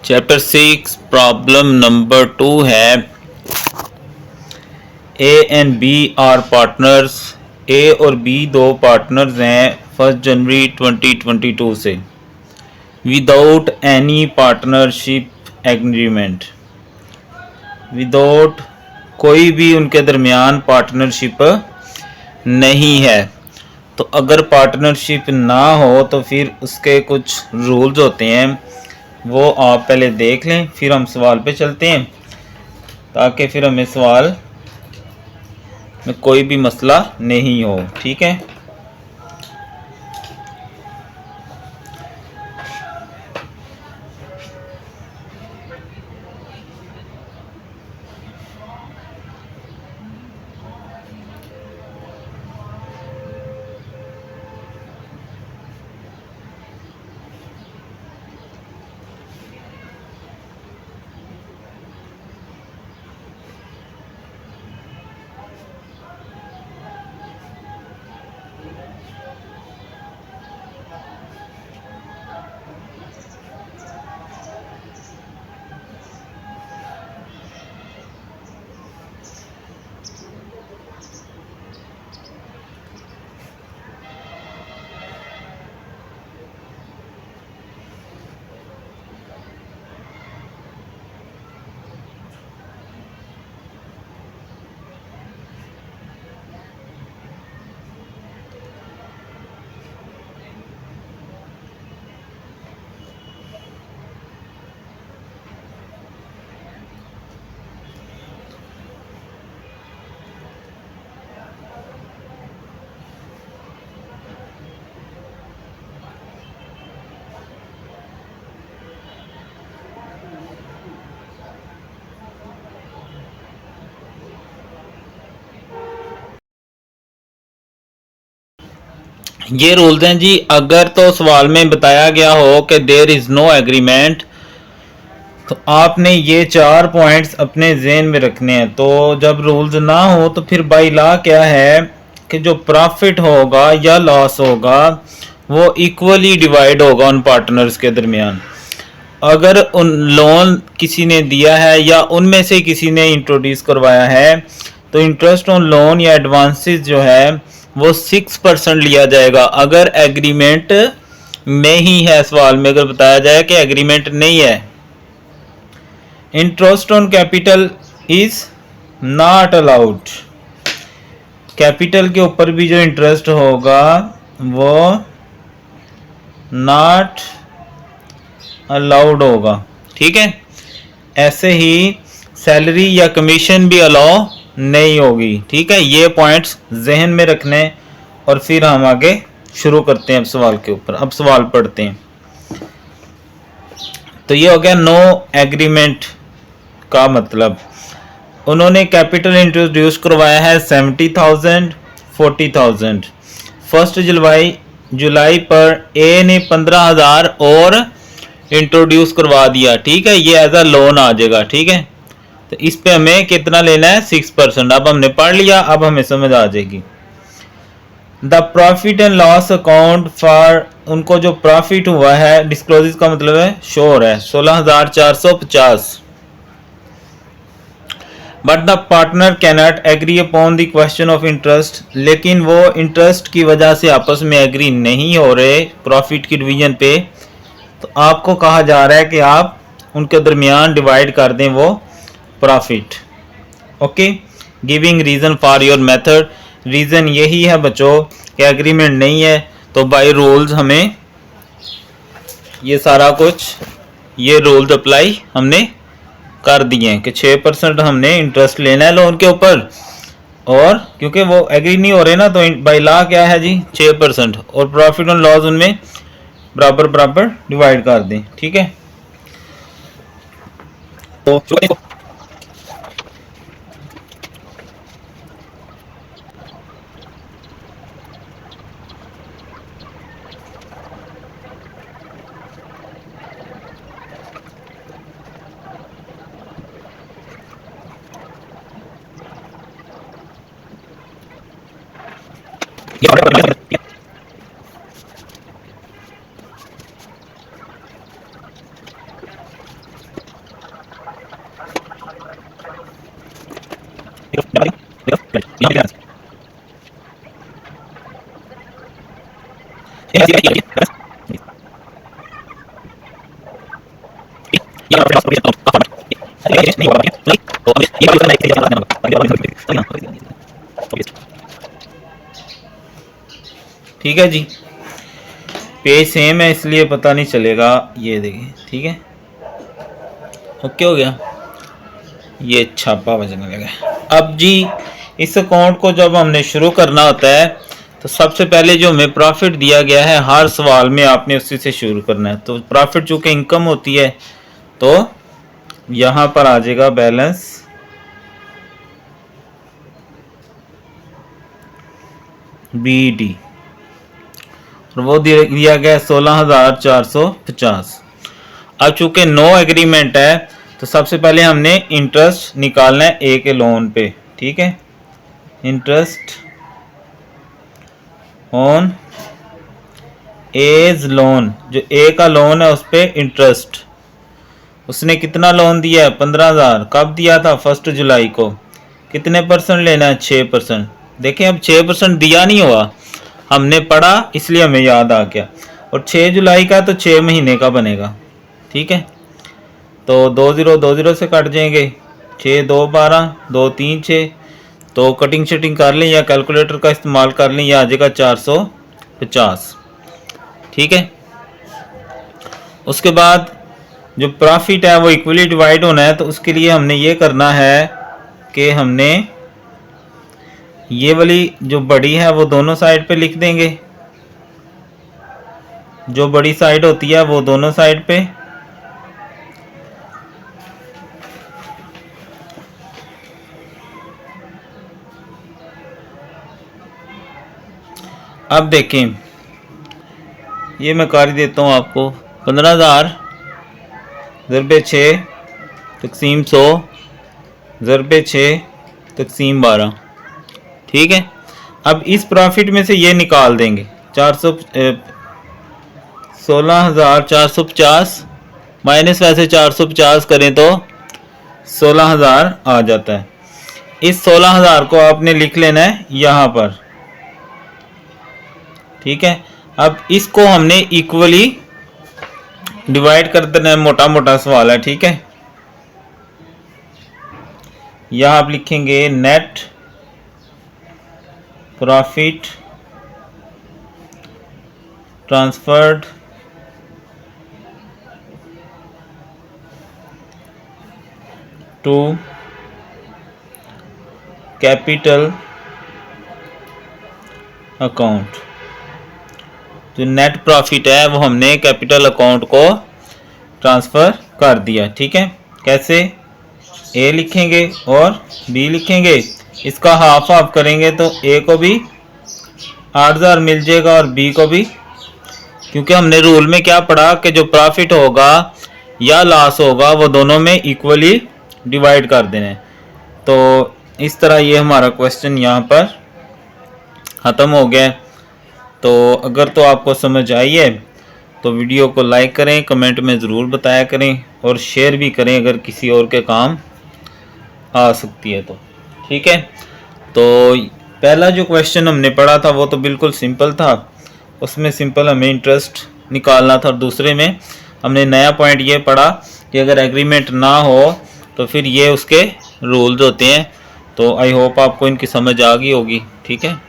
Chapter 6 problem number 2 है A and B are partners. A और B दो partners हैं 1 जनवरी 2022 से without any partnership agreement. Without कोई भी उनके दरमियान पार्टनरशिप नहीं है। तो अगर पार्टनरशिप ना हो तो फिर उसके कुछ रूल्स होते हैं, वो आप पहले देख लें, फिर हम सवाल पे चलते हैं ताकि फिर हमें सवाल में कोई भी मसला नहीं हो। ठीक है, ये रूल्स हैं जी। अगर तो सवाल में बताया गया हो कि देयर इज़ नो एग्रीमेंट, तो आपने ये 4 पॉइंट्स अपने जहन में रखने हैं। तो जब रूल्स ना हो तो फिर बाई लॉ क्या है कि जो प्रॉफिट होगा या लॉस होगा वो इक्वली डिवाइड होगा उन पार्टनर्स के दरमियान। अगर उन लोन किसी ने दिया है या उनमें से किसी ने इंट्रोड्यूस करवाया है तो इंटरेस्ट ऑन लोन या एडवांसेस जो है वो 6% लिया जाएगा। अगर एग्रीमेंट नहीं है, सवाल में अगर बताया जाए कि एग्रीमेंट नहीं है, interest on capital is not allowed. Capital के ऊपर भी जो इंटरेस्ट होगा वो नॉट अलाउड होगा। ठीक है, ऐसे ही सैलरी या कमीशन भी अलाउ नहीं होगी। ठीक है, ये पॉइंट्स जहन में रखने और फिर हम आगे शुरू करते हैं अब सवाल के ऊपर। अब सवाल पढ़ते हैं। तो ये हो गया नो एग्रीमेंट का मतलब। उन्होंने कैपिटल इंट्रोड्यूस करवाया है 70,000 40,000। 1 जुलाई पर ए ने 15,000 और इंट्रोड्यूस करवा दिया। ठीक है, ये एज अ लोन आ जाएगा। ठीक है, तो इस पे हमें कितना लेना है 6%। अब हमने पढ़ लिया, अब हमें समझ आ जाएगी। The profit and loss account for, उनको जो प्रॉफिट हुआ है डिस्क्लोज का मतलब है श्योर है 16,450। But the partner cannot agree upon the question of interest, लेकिन वो इंटरेस्ट की वजह से आपस में एग्री नहीं हो रहे प्रॉफिट की डिवीजन पे। तो आपको कहा जा रहा है कि आप उनके दरमियान डिवाइड कर दें वो profit. Okay, giving reason for your method. Reason यही है बच्चों कि एग्रीमेंट नहीं है, तो बाय रूल्स हमें ये सारा कुछ, ये रूल्स अप्लाई हमने कर दिए हैं कि 6% हमने इंटरेस्ट लेना है लोन के ऊपर, और क्योंकि वो एग्री नहीं हो रहे ना तो बाय लॉ क्या है जी 6%, और प्रॉफिट और लॉस उनमें बराबर बराबर डिवाइड कर दें। ठीक है, तो ठीक है जी, पेज सेम है इसलिए पता नहीं चलेगा। ये देखिए, ठीक है, ओके हो गया, ये छापा बजने लगा। अब जी इस अकाउंट को जब हमने शुरू करना होता है तो सबसे पहले जो हमें प्रॉफिट दिया गया है हर सवाल में आपने उसी से शुरू करना है। तो प्रॉफिट चूंकि इनकम होती है तो यहाँ पर आ जाएगा बैलेंस BD और वो दिया गया 16,450। अब चूंकि नो एग्रीमेंट है तो सबसे पहले हमने इंटरेस्ट निकालना है ए के लोन पे, ठीक है। इंटरेस्ट ऑन एज लोन, जो ए का लोन है उस पर इंटरेस्ट, उसने कितना लोन दिया है 15,000। कब दिया था 1 जुलाई को। कितने परसेंट लेना है 6%। देखें अब 6% दिया नहीं हुआ, हमने पढ़ा इसलिए हमें याद आ गया। और 6 जुलाई का तो 6 महीने का बनेगा, ठीक है। तो 20 से कट जाएंगे, 6 2 12 2 3 6। तो कटिंग शटिंग कर लें या कैलकुलेटर का इस्तेमाल कर लें, यह आ जाएगा 450, ठीक है। उसके बाद जो प्रॉफिट है वो इक्वली डिवाइड होना है, तो उसके लिए हमने ये करना है कि हमने ये वाली जो बड़ी है वो दोनों साइड पे लिख देंगे, जो बड़ी साइड होती है वो दोनों साइड पे। अब देखें, ये मैं कर देता हूँ आपको, 15,000 ज़रबे 6 तकसीम 100 ज़रबे 6 तकसीम 12, ठीक है। अब इस प्रॉफिट में से ये निकाल देंगे 16,450 माइनस वैसे 450 करें तो 16,000 आ जाता है। इस 16,000 को आपने लिख लेना है यहाँ पर, ठीक है। अब इसको हमने इक्वली डिवाइड कर देना है, मोटा मोटा सवाल है, ठीक है। यहाँ आप लिखेंगे net profit transferred to capital account. जो नेट प्रॉफिट है वो हमने कैपिटल अकाउंट को ट्रांसफ़र कर दिया, ठीक है। कैसे, ए लिखेंगे और बी लिखेंगे, इसका हाफ हाफ करेंगे तो ए को भी 8,000 मिल जाएगा और बी को भी, क्योंकि हमने रूल में क्या पढ़ा कि जो प्रॉफिट होगा या लॉस होगा वो दोनों में इक्वली डिवाइड कर देना है। तो इस तरह ये हमारा क्वेश्चन यहाँ पर ख़त्म हो गया। तो अगर तो आपको समझ आई है तो वीडियो को लाइक करें, कमेंट में ज़रूर बताया करें और शेयर भी करें अगर किसी और के काम आ सकती है तो, ठीक है। तो पहला जो क्वेश्चन हमने पढ़ा था वो तो बिल्कुल सिंपल था, उसमें सिंपल हमें इंटरेस्ट निकालना था। और दूसरे में हमने नया पॉइंट ये पढ़ा कि अगर एग्रीमेंट ना हो तो फिर ये उसके रूल्स होते हैं। तो आई होप आपको इनकी समझ आ गई होगी, ठीक है।